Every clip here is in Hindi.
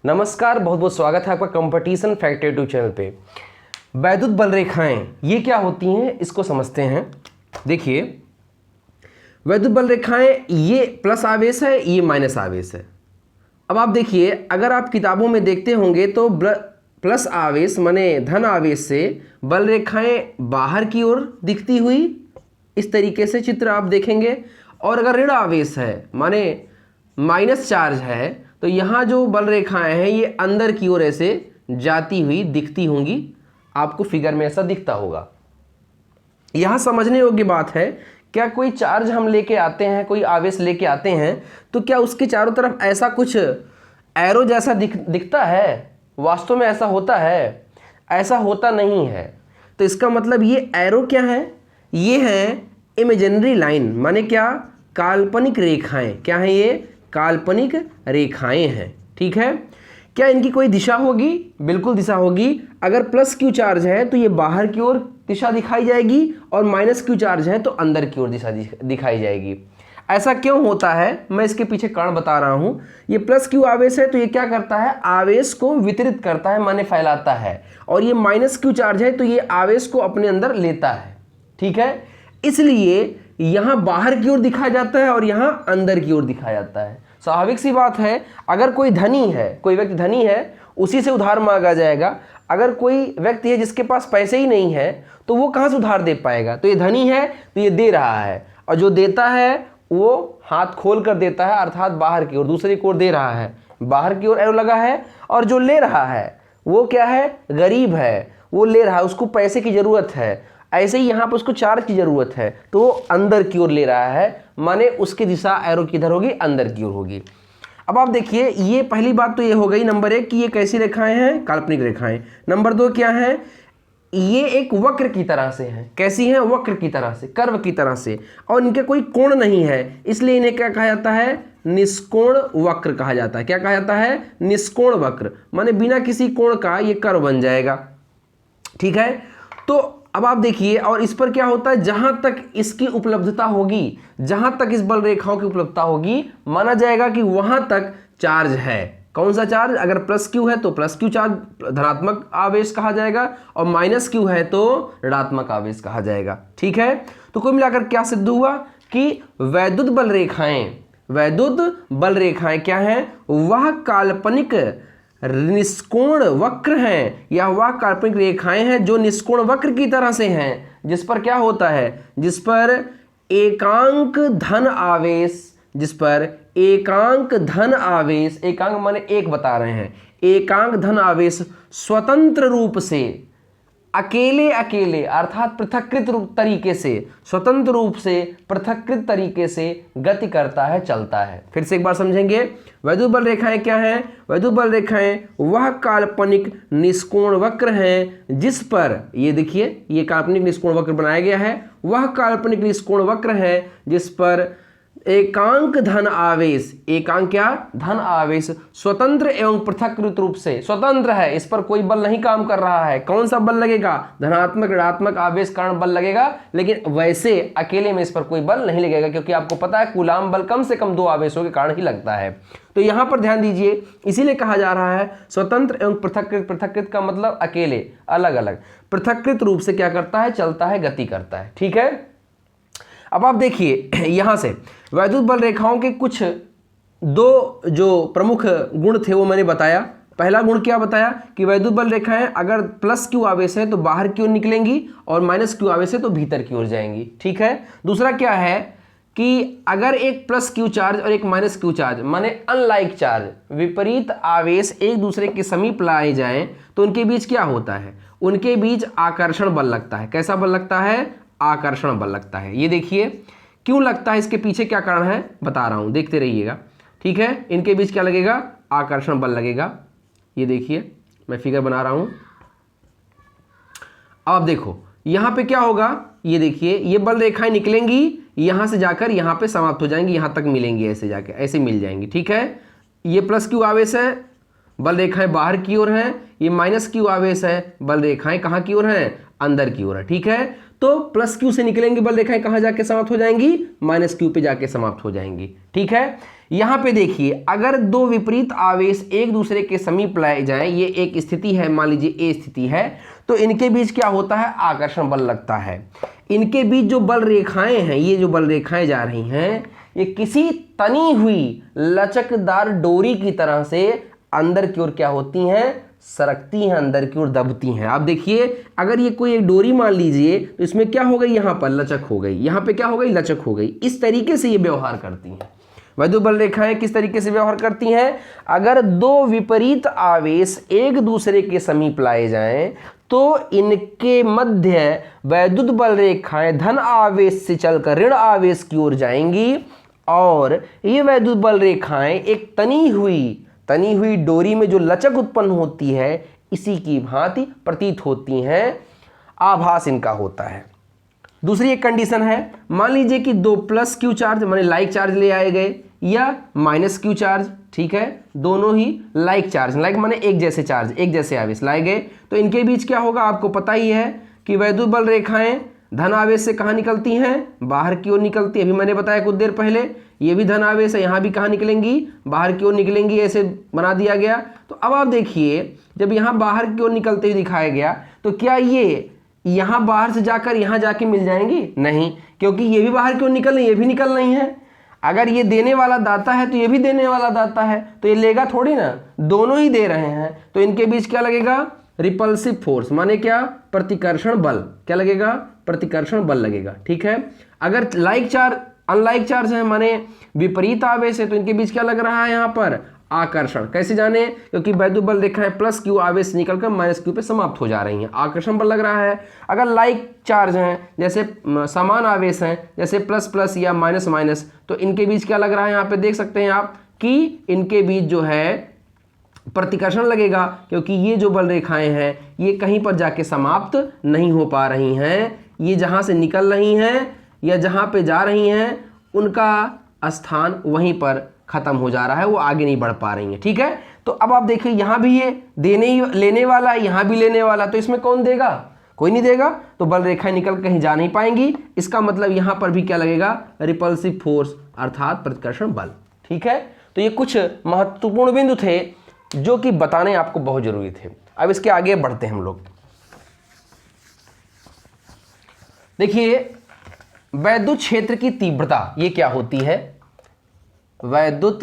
नमस्कार, बहुत बहुत स्वागत है आपका कंपटीशन फैक्ट यूट्यूब चैनल पे। वैद्युत बल रेखाएं ये क्या होती हैं इसको समझते हैं। देखिए, वैद्युत बल रेखाएं ये प्लस आवेश है, ये माइनस आवेश है। अब आप देखिए, अगर आप किताबों में देखते होंगे तो प्लस आवेश माने धन आवेश से बल रेखाएं बाहर की ओर दिखती हुई इस तरीके से चित्र आप देखेंगे, और अगर ऋण आवेश है माने माइनस चार्ज है तो यहाँ जो बल रेखाएं हैं ये अंदर की ओर ऐसे जाती हुई दिखती होंगी। आपको फिगर में ऐसा दिखता होगा। यहाँ समझने योग्य बात है, क्या कोई चार्ज हम लेके आते हैं, कोई आवेश लेके आते हैं तो क्या उसके चारों तरफ ऐसा कुछ एरो जैसा दिखता है? वास्तव में ऐसा होता है? ऐसा होता नहीं है। तो इसका मतलब ये एरो क्या है? ये है इमेजिनरी लाइन, माने क्या? काल्पनिक रेखाएं। क्या है ये? काल्पनिक रेखाएं हैं। ठीक है। क्या इनकी कोई दिशा होगी? बिल्कुल दिशा होगी। अगर प्लस क्यू चार्ज है तो ये बाहर की ओर दिशा दिखाई जाएगी, और माइनस क्यू चार्ज है तो अंदर की ओर दिशा दिखाई जाएगी। ऐसा क्यों होता है, मैं इसके पीछे कारण बता रहा हूं। ये प्लस क्यू आवेश है तो ये क्या करता है? आवेश को वितरित करता है, माने फैलाता है। और ये माइनस क्यू चार्ज है तो ये आवेश को अपने अंदर लेता है। ठीक है। इसलिए यहां बाहर की ओर दिखाया जाता है और यहां अंदर की ओर दिखाया जाता है। स्वाभाविक सी बात है, अगर कोई धनी है, कोई व्यक्ति धनी है, उसी से उधार मांगा जाएगा। अगर कोई व्यक्ति है जिसके पास पैसे ही नहीं है तो वो कहां से उधार दे पाएगा? तो ये धनी है तो ये दे रहा है, और जो देता है वो हाथ खोल कर देता है, अर्थात बाहर की ओर, दूसरी ओर दे रहा है। बाहर की ओर एरो लगा है, और जो ले रहा है वो क्या है? गरीब है, वो ले रहा है, उसको पैसे की जरूरत है। ऐसे ही यहाँ पर उसको चार्ज की जरूरत है तो वो अंदर की ओर ले रहा है, माने उसकी दिशा एरो किधर होगी? अंदर की ओर होगी। अब आप देखिए, ये पहली बात तो ये हो गई नंबर 1 कि ये कैसी रेखाएं हैं? काल्पनिक रेखाएं। नंबर 2 क्या है? ये एक वक्र की तरह से हैं। कैसी हैं? वक्र की तरह से, कर्व की तरह से, और इनके कोई कोण नहीं है, इसलिए इन्हें क्या कहा जाता है? निष्कोण वक्र कहा जाता है। क्या कहा जाता है? निष्कोण वक्र, माने बिना किसी कोण का ये कर्व बन जाएगा। ठीक है। तो अब आप देखिए, और इस पर क्या होता है? जहां तक इसकी उपलब्धता होगी, जहां तक इस बल रेखाओं की उपलब्धता होगी, माना जाएगा कि वहां तक चार्ज है। कौन सा चार्ज? अगर प्लस क्यू है तो प्लस क्यू चार्ज धनात्मक आवेश कहा जाएगा, और माइनस क्यू है तो ऋणात्मक आवेश कहा जाएगा। ठीक है। तो कुल मिलाकर क्या सिद्ध हुआ कि वैद्युत बल रेखाएं क्या है? वह काल्पनिक निष्कोण वक्र हैं, या वह काल्पनिक रेखाएं हैं जो निष्कोण वक्र की तरह से हैं, जिस पर क्या होता है? जिस पर एकांक धन आवेश, एकांक माने एक बता रहे हैं, एकांक धन आवेश स्वतंत्र रूप से, अकेले अर्थात स्वतंत्र रूप से पृथक्कृत तरीके से गति करता है, चलता है। फिर से एक बार समझेंगे, वैद्युत बल रेखाएं क्या हैं? वैद्युत बल रेखाएं वह काल्पनिक निष्कोण वक्र हैं जिस पर, ये देखिए, ये काल्पनिक निष्कोण वक्र बनाया गया है। वह काल्पनिक निष्कोण वक्र है जिस पर एकांक धन आवेश, एकांक क्या? धन आवेश स्वतंत्र एवं पृथक्कृत रूप से, स्वतंत्र है, इस पर कोई बल नहीं काम कर रहा है। कौन सा बल लगेगा? धनात्मक ऋणात्मक आवेश कारण बल लगेगा, लेकिन वैसे अकेले में इस पर कोई बल नहीं लगेगा, क्योंकि आपको पता है कूलाम बल कम से कम 2 आवेशों के कारण ही लगता है। तो यहां पर ध्यान दीजिए, इसीलिए कहा जा रहा है स्वतंत्र एवं पृथक्कृत। पृथक्कृत का मतलब अकेले, अलग अलग। पृथक्कृत रूप से क्या करता है? चलता है, गति करता है। ठीक है। अब आप देखिए, यहां से वैद्युत बल रेखाओं के कुछ 2 जो प्रमुख गुण थे वो मैंने बताया। पहला गुण क्या बताया? कि वैद्युत बल रेखाएं अगर प्लस क्यू आवेश है तो बाहर की ओर निकलेंगी, और माइनस क्यू आवेश है तो भीतर की ओर जाएंगी। ठीक है। दूसरा क्या है कि अगर एक प्लस क्यू चार्ज और एक माइनस क्यू चार्ज, माने अनलाइक चार्ज, विपरीत आवेश एक दूसरे के समीप लाए जाएं तो उनके बीच क्या होता है? उनके बीच आकर्षण बल लगता है। कैसा बल लगता है? आकर्षण बल लगता है। ये देखिए क्यों लगता है, इसके पीछे क्या कारण है बता रहा हूं, देखते रहिएगा। ठीक है। इनके बीच क्या लगेगा? आकर्षण बल लगेगा। ये देखिए, मैं फिगर बना रहा हूं। अब देखो यहां पे क्या होगा, ये देखिए, ये बल रेखाएं निकलेंगी, यहां से जाकर यहां पे समाप्त हो जाएंगी, यहां तक मिलेंगी, ऐसे जाके ऐसे मिल जाएंगी। ठीक है। ये प्लस क्यू आवेश है, बल रेखाएं बाहर की ओर हैं। ये माइनस क्यू आवेश है, बल रेखाएं कहां की ओर हैं? अंदर की ओर है। ठीक है। तो प्लस क्यू से निकलेंगी बल रेखाएं, कहां जाके समाप्त हो जाएंगी? माइनस क्यू पे जाके समाप्त हो जाएंगी। ठीक है। यहां पे देखिए, अगर दो विपरीत आवेश एक दूसरे के समीप लाए जाएं, ये एक स्थिति है, मान लीजिए ए स्थिति है, तो इनके बीच क्या होता है, आकर्षण बल लगता है। इनके बीच जो बल रेखाएं हैं, ये जो बल रेखाएं जा रही हैं, ये किसी तनी हुई लचकदार डोरी की तरह से अंदर की ओर क्या होती हैं, सरकती हैं, अंदर की ओर दबती हैं। आप देखिए, अगर ये कोई एक डोरी मान लीजिए, तो इसमें क्या हो गई, यहां पर लचक हो गई, यहां पे क्या हो गई, लचक हो गई। इस तरीके से ये व्यवहार करती हैं। वैद्युत बल रेखाएं किस तरीके से व्यवहार करती हैं, अगर दो विपरीत आवेश एक दूसरे के समीप लाए जाएं, तो इनके मध्य वैद्युत बल रेखाएं धन आवेश से चलकर ऋण आवेश की ओर जाएंगी, और ये वैद्युत बल रेखाएं एक तनी हुई डोरी में जो लचक उत्पन्न होती है, इसी की भांति प्रतीत होती हैं, आभास इनका होता है। दूसरी एक कंडीशन है, मान लीजिए कि दो प्लस क्यू चार्ज माने लाइक चार्ज ले आए गए, या माइनस क्यू चार्ज, ठीक है, दोनों ही लाइक चार्ज, लाइक माने एक जैसे चार्ज, एक जैसे आवेश लाए गए, तो इनके बीच क्या होगा, आपको पता ही है कि वैद्युत बल रेखाएं धन आवेश से कहाँ निकलती हैं, बाहर की ओर निकलती है। अभी मैंने बताया कुछ देर पहले, ये भी धन आवेश है, यहाँ भी कहाँ निकलेंगी, बाहर की ओर निकलेंगी, ऐसे बना दिया गया। तो अब आप देखिए, जब यहाँ बाहर की ओर निकलते हुए दिखाया गया, तो क्या ये यहाँ बाहर से जाकर यहाँ जाके मिल जाएंगी, नहीं, क्योंकि ये भी बाहर की ओर निकल रही, ये भी निकल रही है। अगर ये देने वाला दाता है तो ये भी देने वाला दाता है, तो ये लेगा थोड़ी ना, दोनों ही दे रहे हैं, तो इनके बीच क्या लगेगा, रिपल्सिव फोर्स, माने क्या, प्रतिकर्षण बल, क्या लगेगा, प्रतिकर्षण बल लगेगा, ठीक है। अगर लाइक चार्ज अनलाइक चार्ज है, माने विपरीत आवेश है, तो इनके बीच क्या लग रहा है, यहाँ पर आकर्षण। कैसे जाने, क्योंकि वैद्युत बल रेखाएं प्लस क्यू आवेश से निकलकर माइनस क्यू पे समाप्त हो जा रही हैं, आकर्षण बल लग रहा है। अगर लाइक चार्ज हैं, जैसे समान आवेश हैं, जैसे प्लस प्लस या माइनस माइनस, तो इनके बीच क्या लग रहा है, यहाँ पे देख सकते हैं आप कि इनके बीच जो है प्रतिकर्षण लगेगा, क्योंकि ये जो बल रेखाएं हैं, ये कहीं पर जाके समाप्त नहीं हो पा रही हैं, ये जहाँ से निकल रही हैं या जहाँ पे जा रही हैं, उनका स्थान वहीं पर खत्म हो जा रहा है, वो आगे नहीं बढ़ पा रही हैं, ठीक है। तो अब आप देखिए, यहाँ भी ये लेने वाला है, यहाँ भी लेने वाला, तो इसमें कौन देगा, कोई नहीं देगा, तो बल रेखाएं निकल कहीं जा नहीं पाएंगी। इसका मतलब यहाँ पर भी क्या लगेगा, रिपल्सिव फोर्स अर्थात प्रतिकर्षण बल, ठीक है। तो ये कुछ महत्वपूर्ण बिंदु थे जो कि बताने आपको बहुत जरूरी थे। अब इसके आगे बढ़ते हैं हम लोग। देखिए, वैद्युत क्षेत्र की तीव्रता ये क्या होती है, वैद्युत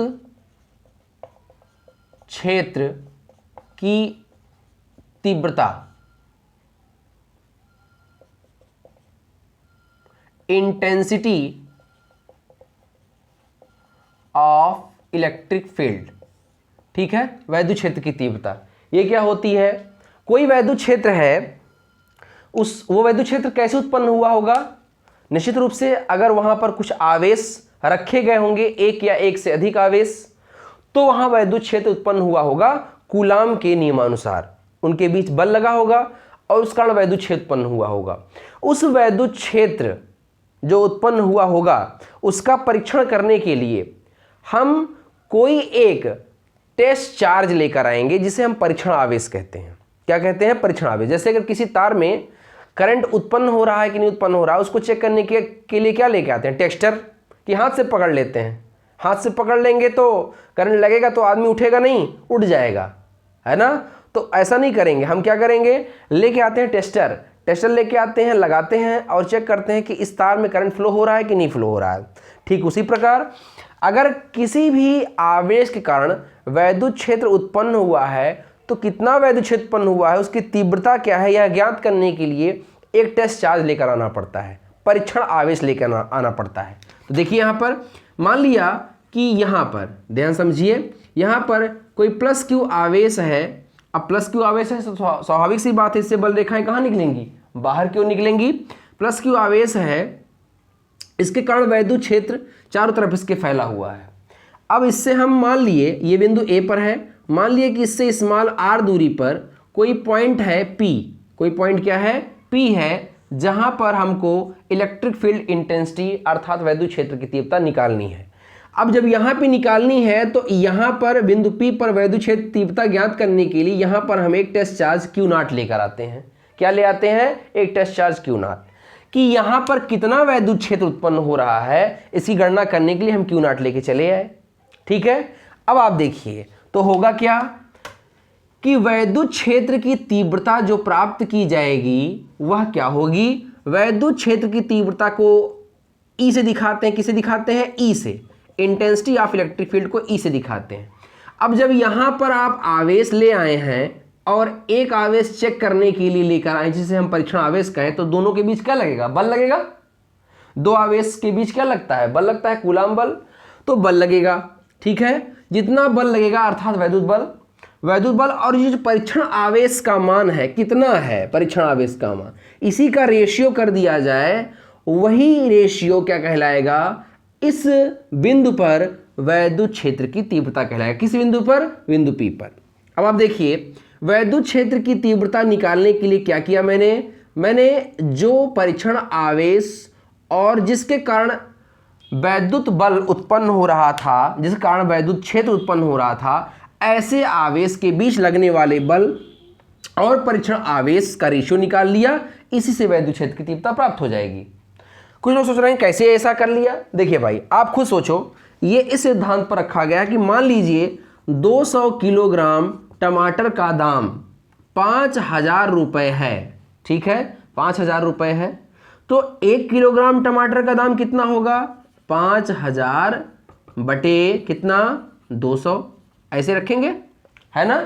क्षेत्र की तीव्रता इंटेंसिटी ऑफ इलेक्ट्रिक फील्ड, ठीक है। वैद्युत क्षेत्र की तीव्रता ये क्या होती है, कोई वैद्युत क्षेत्र है, वो वैद्युत क्षेत्र कैसे उत्पन्न हुआ होगा, निश्चित रूप से अगर वहां पर कुछ आवेश रखे गए होंगे, एक या एक से अधिक आवेश, तो वहां वैद्युत क्षेत्र उत्पन्न हुआ होगा कूलाम के नियमानुसार, उनके बीच बल लगा होगा और उस कारण वैद्युत क्षेत्र उत्पन्न हुआ होगा। उस वैद्युत क्षेत्र जो उत्पन्न हुआ होगा, उसका परीक्षण करने के लिए हम कोई एक टेस्ट चार्ज लेकर आएंगे, जिसे हम परीक्षण आवेश कहते हैं। क्या कहते हैं, परीक्षण आवेश। जैसे अगर किसी तार में करंट उत्पन्न हो रहा है कि नहीं उत्पन्न हो रहा है, उसको चेक करने के लिए क्या लेके आते हैं, टेस्टर, कि हाथ से पकड़ लेते हैं। हाथ से पकड़ लेंगे तो करंट लगेगा तो आदमी उठेगा नहीं, उठ जाएगा, है ना। तो ऐसा नहीं करेंगे, हम क्या करेंगे, लेके आते हैं टेस्टर लेके आते हैं, लगाते हैं और चेक करते हैं कि इस तार में करंट फ्लो हो रहा है कि नहीं फ्लो हो रहा है। ठीक उसी प्रकार अगर किसी भी आवेश के कारण वैद्युत क्षेत्र उत्पन्न हुआ है, तो कितना वैद्युत क्षेत्र उत्पन्न हुआ है, उसकी तीव्रता क्या है, यह ज्ञात करने के लिए एक टेस्ट चार्ज लेकर आना पड़ता है, परीक्षण आवेश लेकर आना पड़ता है। तो देखिए यहाँ पर मान लिया कि यहाँ पर ध्यान समझिए, यहाँ पर कोई प्लस क्यू आवेश है। अब प्लस क्यू आवेश है तो स्वाभाविक सी बात है, इससे बल रेखाएं कहाँ निकलेंगी, बाहर क्यों निकलेंगी। प्लस क्यू आवेश है, इसके कारण वैद्युत क्षेत्र चारों तरफ इसके फैला हुआ है। अब इससे हम मान लिए ये बिंदु ए पर है, मान लिए कि इससे स्मॉल आर दूरी पर कोई पॉइंट है पी, कोई पॉइंट क्या है, पी है, जहां पर हमको इलेक्ट्रिक फील्ड इंटेंसिटी अर्थात वैद्युत क्षेत्र की तीव्रता निकालनी है। अब जब यहाँ पे निकालनी है तो यहाँ पर बिंदु पी पर वैद्युत क्षेत्र तीव्रता ज्ञात करने के लिए यहाँ पर हम एक टेस्ट चार्ज क्यू नॉट लेकर आते हैं। क्या ले आते हैं, एक टेस्ट चार्ज क्यू नॉट, कि यहाँ पर कितना वैद्युत क्षेत्र उत्पन्न हो रहा है, इसकी गणना करने के लिए हम क्यू नॉट लेके चले आए। ठीक है। अब आप देखिए तो होगा क्या कि वैद्युत क्षेत्र की तीव्रता जो प्राप्त की जाएगी वह क्या होगी, वैद्युत क्षेत्र की तीव्रता को ई से दिखाते हैं, किसे दिखाते हैं, ई से, इंटेंसिटी ऑफ इलेक्ट्रिक फील्ड को ई से दिखाते हैं। अब जब यहां पर आप आवेश ले आए हैं और एक आवेश चेक करने के लिए लेकर आए जिसे हम परीक्षण आवेश कहें, तो दोनों के बीच क्या लगेगा, बल लगेगा। दो आवेश के बीच क्या लगता है, बल लगता है, कूलाम बल। तो बल लगेगा, ठीक है। जितना बल लगेगा अर्थात वैद्युत बल, वैद्युत बल। और ये जो परीक्षण आवेश का मान है कितना है, परीक्षण आवेश का मान, इसी का रेशियो कर दिया जाए, वही रेशियो क्या कहलाएगा, इस बिंदु पर वैद्युत क्षेत्र की तीव्रता कहलाएगा। किस बिंदु पर, बिंदु P पर। अब आप देखिए वैद्युत क्षेत्र की तीव्रता निकालने के लिए क्या किया मैंने जो परीक्षण आवेश और जिसके कारण वैद्युत बल उत्पन्न हो रहा था, जिस कारण वैद्युत क्षेत्र उत्पन्न हो रहा था, ऐसे आवेश के बीच लगने वाले बल और परीक्षण आवेश का रेशियो निकाल लिया, इसी से वैद्युत क्षेत्र की तीव्रता प्राप्त हो जाएगी। कुछ लोग सोच रहे हैं कैसे ऐसा कर लिया। देखिए भाई आप खुद सोचो, ये इस सिद्धांत पर रखा गया कि मान लीजिए 200 किलोग्राम टमाटर का दाम 5,000 रुपये है, ठीक है, 5,000 रुपये है, तो 1 किलोग्राम टमाटर का दाम कितना होगा, 5,000 बटे कितना, 200, ऐसे रखेंगे, है ना।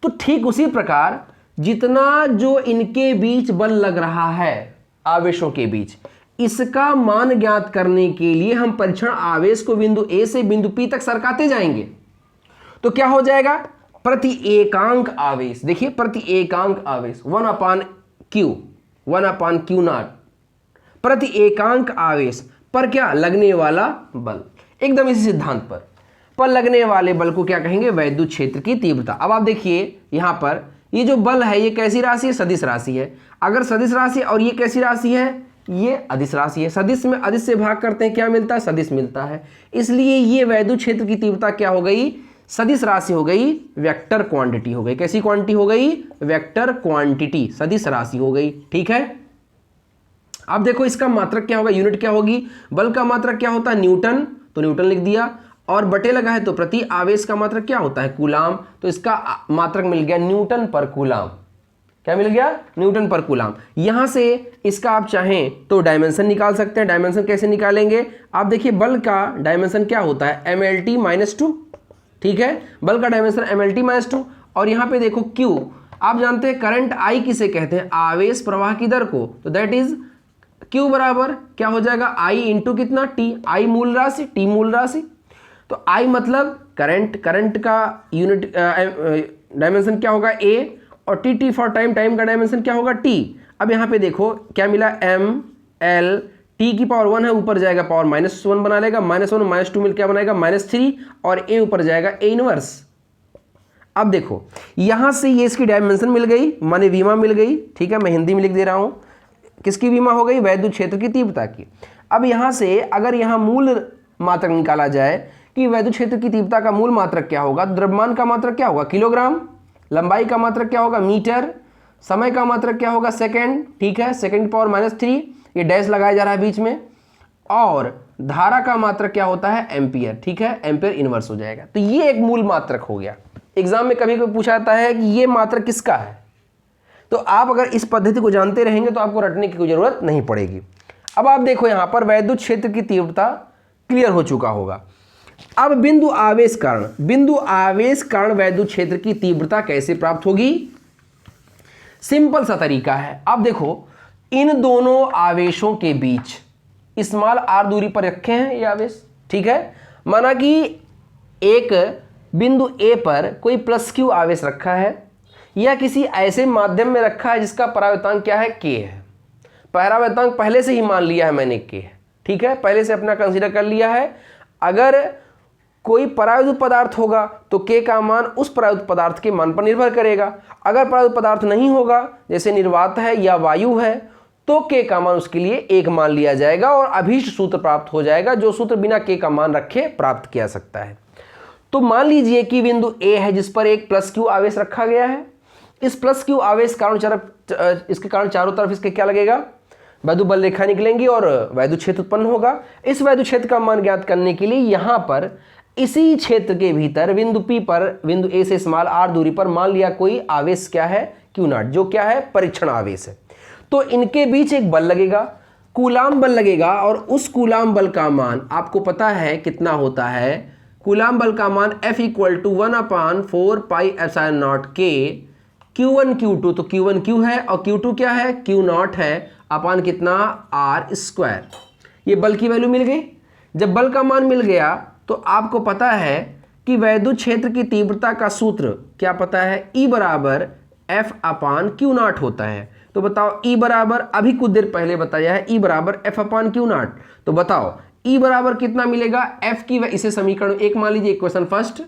तो ठीक उसी प्रकार जितना जो इनके बीच बल लग रहा है आवेशों के बीच, इसका मान ज्ञात करने के लिए हम परीक्षण आवेश को बिंदु ए से बिंदु P तक सरकाते जाएंगे। तो क्या हो जाएगा, प्रति एकांक आवेश, देखिए प्रति एकांक आवेश 1/Q0 प्रति एकांक आवेश पर क्या लगने वाला बल, एकदम इसी सिद्धांत पर लगने वाले बल को क्या कहेंगे, वैद्युत क्षेत्र की तीव्रता। अब आप देखिए यहां पर ये जो बल है ये कैसी राशि है, सदिश राशि है। अगर सदिश राशि और ये कैसी राशि है, ये अदिश राशि है। सदिश में अदिश से भाग करते हैं क्या मिलता है, सदिश मिलता है। इसलिए ये वैद्युत क्षेत्र की तीव्रता क्या हो गई, सदिश राशि हो गई, वेक्टर क्वांटिटी हो गई। कैसी क्वांटिटी हो गई, वेक्टर क्वांटिटी, सदिश राशि हो गई, ठीक है। अब देखो इसका मात्रक क्या होगा, यूनिट क्या होगी, बल का मात्रक क्या होता है, न्यूटन, तो न्यूटन लिख दिया, और बटे लगा है तो प्रति आवेश का मात्रक क्या होता है, कूलाम, तो इसका मात्रक मिल गया न्यूटन पर कूलाम। क्या मिल गया, न्यूटन पर कूलाम। यहां से इसका आप चाहें तो डायमेंशन निकाल सकते हैं। डायमेंशन कैसे निकालेंगे, आप देखिए बल का डायमेंशन क्या होता है, mlt-2, ठीक है, बल का डायमेंशन mlt-2। और यहां पे देखो Q, आप जानते हैं करंट I किसे कहते हैं, आवेश प्रवाह की दर को, तो दैट इज Q बराबर क्या हो जाएगा, I इंटू कितना T, I मूल राशि, T मूल राशि। तो I मतलब करंट का यूनिट डायमेंशन क्या होगा A, और T फॉर टाइम का डायमेंशन क्या होगा T। अब यहाँ पे देखो क्या मिला, ml, T की पावर 1 है, ऊपर जाएगा पावर -1 बना लेगा, -1 -2 मिल क्या बनाएगा, -3, और A ऊपर जाएगा A इनवर्स। अब देखो यहाँ से ये इसकी डायमेंशन मिल गई, माने विमा मिल गई, ठीक है, मैं हिंदी में लिख दे रहा हूँ, किसकी विमा हो गई, वैद्युत क्षेत्र की तीव्रता की। अब यहाँ से अगर यहाँ मूल मात्रक निकाला जाए कि वैद्युत क्षेत्र की तीव्रता का मूल मात्रक क्या होगा, द्रव्यमान का मात्रक क्या होगा, किलोग्राम, लंबाई का मात्रक क्या होगा, मीटर, समय का मात्रक क्या होगा, सेकंड, ठीक है, सेकंड पावर -3, ये डैश लगाया जा रहा है बीच में, और धारा का मात्रक क्या होता है, एम्पियर, ठीक है, एम्पियर इनवर्स हो जाएगा। तो ये एक मूल मात्रक हो गया। एग्जाम में कभी कभी पूछा जाता है कि ये मात्रक किसका है, तो आप अगर इस पद्धति को जानते रहेंगे तो आपको रटने की कोई जरूरत नहीं पड़ेगी। अब आप देखो यहां पर वैद्युत क्षेत्र की तीव्रता क्लियर हो चुका होगा। अब बिंदु आवेश कारण वैद्युत क्षेत्र की तीव्रता कैसे प्राप्त होगी, सिंपल सा तरीका है। अब देखो इन दोनों आवेशों के बीच स्मॉल r दूरी पर रखे हैं ये आवेश, ठीक है, माना कि एक बिंदु A पर कोई +q आवेश रखा है या किसी ऐसे माध्यम में रखा है जिसका परावर्तांक क्या है, k है। परावर्तांक पहले से ही मान लिया है मैंने, k है, ठीक है, पहले से अपना कंसीडर कर लिया है। अगर कोई परावैद्युत पदार्थ होगा तो k का मान उस परावैद्युत पदार्थ के मान पर निर्भर करेगा। अगर परावैद्युत पदार्थ नहीं होगा, जैसे निर्वात है या वायु है, तो k का मान उसके लिए 1 मान लिया जाएगा और अभीष्ट सूत्र प्राप्त हो जाएगा, जो सूत्र बिना k का मान रखे प्राप्त किया सकता है। तो मान लीजिए कि बिंदु A है जिस पर एक +q आवेश रखा गया है। इस +q आवेश इसके कारण चारों तरफ इसके क्या लगेगा, वैद्युत बल रेखा निकलेंगी और वैद्युत क्षेत्र उत्पन्न होगा। इस वैद्युत क्षेत्र का मान ज्ञात करने के लिए यहाँ पर इसी क्षेत्र के भीतर बिंदु P पर बिंदु A से स्मॉल r दूरी पर मान लिया कोई आवेश क्या है Q0, जो क्या है परीक्षण आवेश है। तो इनके बीच एक बल लगेगा, कूलाम बल लगेगा, और उस कूलाम बल का मान आपको पता है कितना होता है। कूलाम बल का मान F = 1/4πε0 K Q1 Q2, तो Q1 Q है और Q2 क्या है Q0 है, अपान कितना r²। ये बल की वैल्यू मिल गई। जब बल का मान मिल गया तो आपको पता है कि वैद्युत क्षेत्र की तीव्रता का सूत्र क्या पता है, E = F/Q0 होता है। तो बताओ E बराबर, अभी कुछ देर पहले बताया है, E = F/Q0। तो बताओ E बराबर कितना मिलेगा, F की, इसे समीकरण 1 मान लीजिए, इक्वेशन फर्स्ट।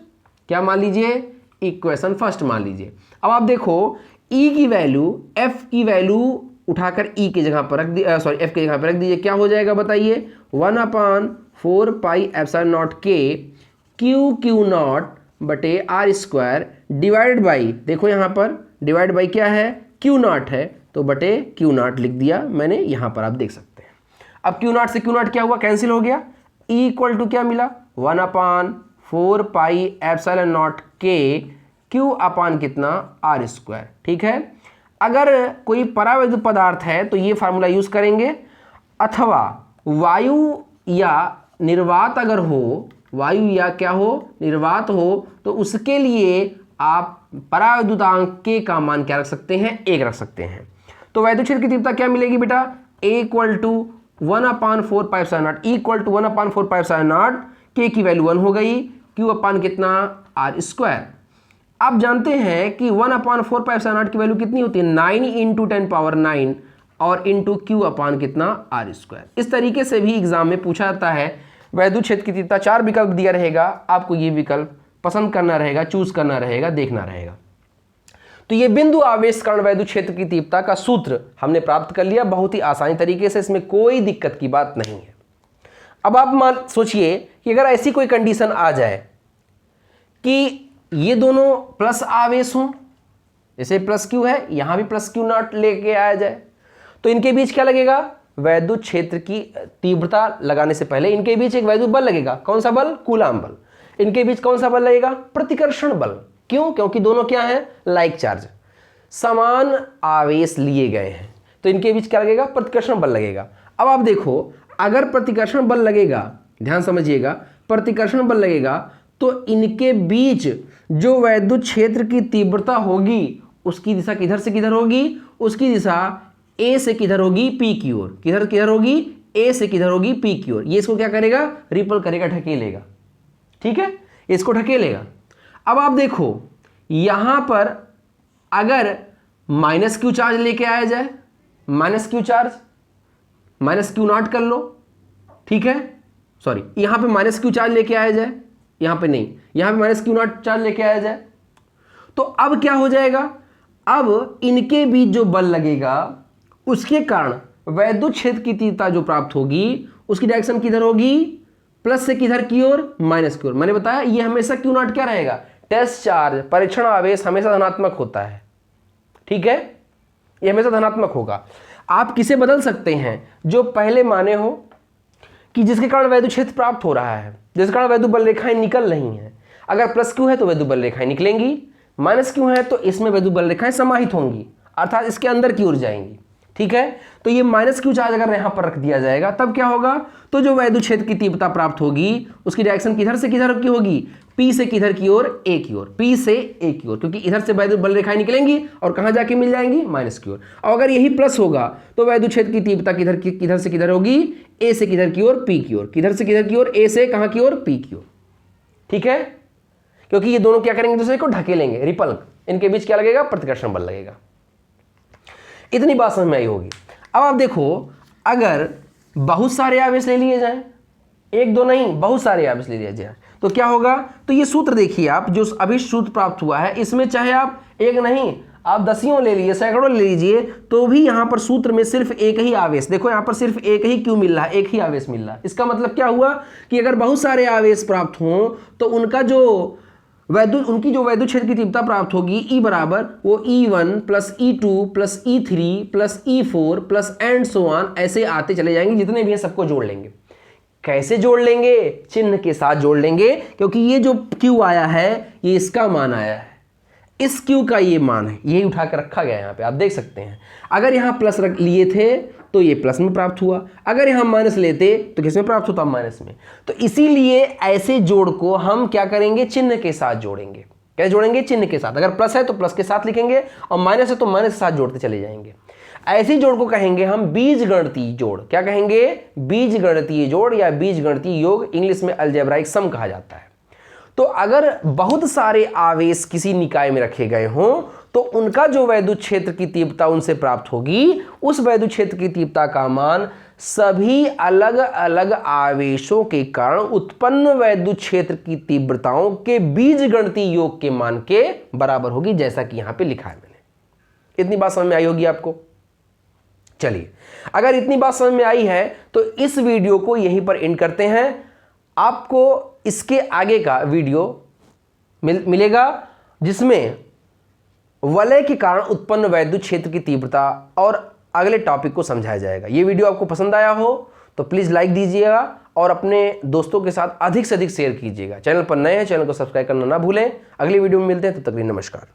क्या मान लीजिए, इक्वेशन फर्स्ट मान लीजिए। अब आप देखो E की वैल्यू, F की वैल्यू उठाकर E की जगह पर रख दी, F की जगह पर रख दीजिए। क्या हो जाएगा बताइए, 1/4πε0 K Q0 बटे r² डिवाइडेड बाई, देखो यहाँ पर डिवाइड बाई क्या है Q0 है, तो बटे Q0 लिख दिया मैंने, यहाँ पर आप देख सकते हैं। अब Q0 से Q0 क्या हुआ, कैंसिल हो गया। E = क्या मिला, 1/4πε0 K Q अपान कितना r²। ठीक है, अगर कोई परावैद्युत पदार्थ है तो ये फार्मूला यूज करेंगे, अथवा वायु या निर्वात अगर हो, वायु या क्या हो निर्वात हो, तो उसके लिए आप परावैद्युतांक K का मान क्या रख सकते हैं, 1 रख सकते हैं। तो वैद्युत क्षेत्र की तीव्रता क्या मिलेगी बेटा, A = 1/4πε0, E = 1/4πε0, K की वैल्यू 1 हो गई, Q अपान कितना r²। आप जानते हैं कि 1/4πε0 की वैल्यू कितनी होती है, 9 × 10⁹ और इंटू Q अपान कितना r²। इस तरीके से भी एग्जाम में पूछा जाता है। वैद्युत क्षेत्र की तीव्रता 4 विकल्प दिया रहेगा, आपको ये विकल्प पसंद करना रहेगा, चूज करना रहेगा, देखना रहेगा। तो ये बिंदु आवेश कारण वैद्युत क्षेत्र की तीव्रता का सूत्र हमने प्राप्त कर लिया बहुत ही आसानी तरीके से, इसमें कोई दिक्कत की बात नहीं है। अब आप मान सोचिए कि अगर ऐसी कोई कंडीशन आ जाए कि ये दोनों प्लस आवेश हों, जैसे प्लस Q है, यहां भी प्लस Q0 लेके आया जाए, तो इनके बीच क्या लगेगा, वैद्युत क्षेत्र की तीव्रता लगाने से पहले इनके बीच एक वैद्युत बल लगेगा। कौन सा बल, कूलाम बल। इनके बीच कौन सा बल लगेगा, प्रतिकर्षण बल। क्यों, क्योंकि दोनों क्या हैं, लाइक चार्ज, समान आवेश लिए गए हैं, तो इनके बीच क्या लगेगा, प्रतिकर्षण बल लगेगा। अब आप देखो, अगर प्रतिकर्षण बल लगेगा, ध्यान समझिएगा, प्रतिकर्षण बल लगेगा तो इनके बीच जो वैद्युत क्षेत्र की तीव्रता होगी उसकी दिशा किधर से किधर होगी, उसकी दिशा A से किधर होगी, P की ओर। किधर किधर होगी, A से किधर होगी, P की ओर। ये इसको क्या करेगा, रिपल करेगा, ढकेलेगा। ठीक है, इसको ढकेलेगा। अब आप देखो यहां पर अगर -Q चार्ज लेके आया जाए, -Q चार्ज, -Q0 कर लो, ठीक है, सॉरी, यहां पे -Q चार्ज लेके आया जाए, यहां पे नहीं, यहां पे -Q0 चार्ज लेके आया जाए, तो अब क्या हो जाएगा, अब इनके बीच जो बल लगेगा उसके कारण वैद्युत क्षेत्र की तीव्रता जो प्राप्त होगी उसकी डायरेक्शन किधर होगी, प्लस से किधर की ओर, माइनस की ओर। मैंने बताया ये हमेशा Q0 क्या रहेगा, टेस्ट चार्ज, परीक्षण आवेश हमेशा धनात्मक होता है। ठीक है, ये हमेशा धनात्मक होगा। आप किसे बदल सकते हैं, जो पहले माने हो कि जिसके कारण वैद्युत क्षेत्र प्राप्त हो रहा है, जिसके कारण वैद्युत बल रेखाएं निकल रही हैं। अगर प्लस Q है तो वैद्युत बल रेखाएं निकलेंगी, माइनस Q है तो इसमें वैद्युत बल रेखाएं समाहित होंगी, अर्थात इसके अंदर की ओर जाएंगी। ठीक है, तो ये -Q चार्ज अगर यहां पर रख दिया जाएगा तब क्या होगा, तो जो वैद्युत क्षेत्र की तीव्रता प्राप्त होगी उसकी डायरेक्शन किधर से किधर की होगी, P से किधर की ओर, A की ओर, P से A की ओर, क्योंकि इधर से वैद्युत बल रेखाएं निकलेंगी और कहां जाके मिल जाएंगी, माइनस की ओर। और अगर यही प्लस होगा तो वैद्युत क्षेत्र की तीव्रता किधर से किधर होगी, A से किधर की ओर, P की ओर। किधर से किधर की ओर, A से कहां की ओर, P की ओर। ठीक है, क्योंकि ये दोनों क्या करेंगे, दूसरे को ढकेलेंगे, रिपल, इनके बीच क्या लगेगा, प्रतिकर्षण बल लगेगा। इतनी बात समझ में आई होगी। अब आप देखो, अगर बहुत सारे आवेश ले लिए जाएं, एक दो नहीं, बहुत सारे आवेश ले लिए जाएं, तो क्या होगा, तो ये सूत्र देखिए आप, जो अभी सूत्र प्राप्त हुआ है, इसमें चाहे आप एक नहीं, आप दसियों ले लीजिए, सैकड़ों ले लीजिए, तो भी यहां पर सूत्र में सिर्फ एक ही आवेश, देखो यहां पर सिर्फ एक ही Q मिल रहा है, एक ही आवेश मिल रहा है। इसका मतलब क्या हुआ कि अगर बहुत सारे आवेश प्राप्त हों तो उनकी जो वैद्युत क्षेत्र की तीव्रता प्राप्त होगी, E बराबर वो E1 + E2 + E3 + E4 + and so on, ऐसे आते चले जाएंगे, जितने भी हैं सबको जोड़ लेंगे। कैसे जोड़ लेंगे? चिन्ह के साथ जोड़ लेंगे, क्योंकि ये जो Q आया है ये इसका मान आया है, इस Q का ये मान है, यही उठा कर रखा गया है यहाँ पे, आप देख सकते हैं। अगर यहाँ प्लस रख लिए थे तो ये प्लस में प्राप्त हुआ, अगर यहाँ माइनस लेते तो किस में प्राप्त होता? माइनस में। तो इसीलिए ऐसे जोड़ को हम क्या करेंगे? चिन्ह के साथ जोड़ेंगे। कैसे जोड़ेंगे? चिन्ह के साथ। अगर प्लस है तो प्लस के साथ लिखेंगे और माइनस है तो माइनस के साथ जोड़ते चले जाएंगे। ऐसे जोड़ को कहेंगे हम बीजगणितीय जोड़। क्या कहेंगे? बीजगणितीय जोड़ या बीजगणितीय योग, इंग्लिश में अलजेब्राइक सम कहा जाता है। तो अगर बहुत सारे आवेश किसी निकाय में रखे गए हों तो उनका जो वैद्युत क्षेत्र की तीव्रता उनसे प्राप्त होगी, उस वैद्युत क्षेत्र की तीव्रता का मान सभी अलग अलग आवेशों के कारण उत्पन्न वैद्युत क्षेत्र की तीव्रताओं के बीजगणितीय योग के मान के बराबर होगी, जैसा कि यहां पे लिखा है मैंने। इतनी बात समझ में आई होगी आपको? चलिए, अगर इतनी बात समझ में आई है तो इस वीडियो को यहीं पर एंड करते हैं। आपको इसके आगे का वीडियो मिलेगा जिसमें वलय के कारण उत्पन्न वैद्युत क्षेत्र की तीव्रता और अगले टॉपिक को समझाया जाएगा। ये वीडियो आपको पसंद आया हो तो प्लीज़ लाइक दीजिएगा और अपने दोस्तों के साथ अधिक से अधिक शेयर कीजिएगा। चैनल पर नए हैं, चैनल को सब्सक्राइब करना ना भूलें। अगली वीडियो में मिलते हैं, तब तक के लिए नमस्कार।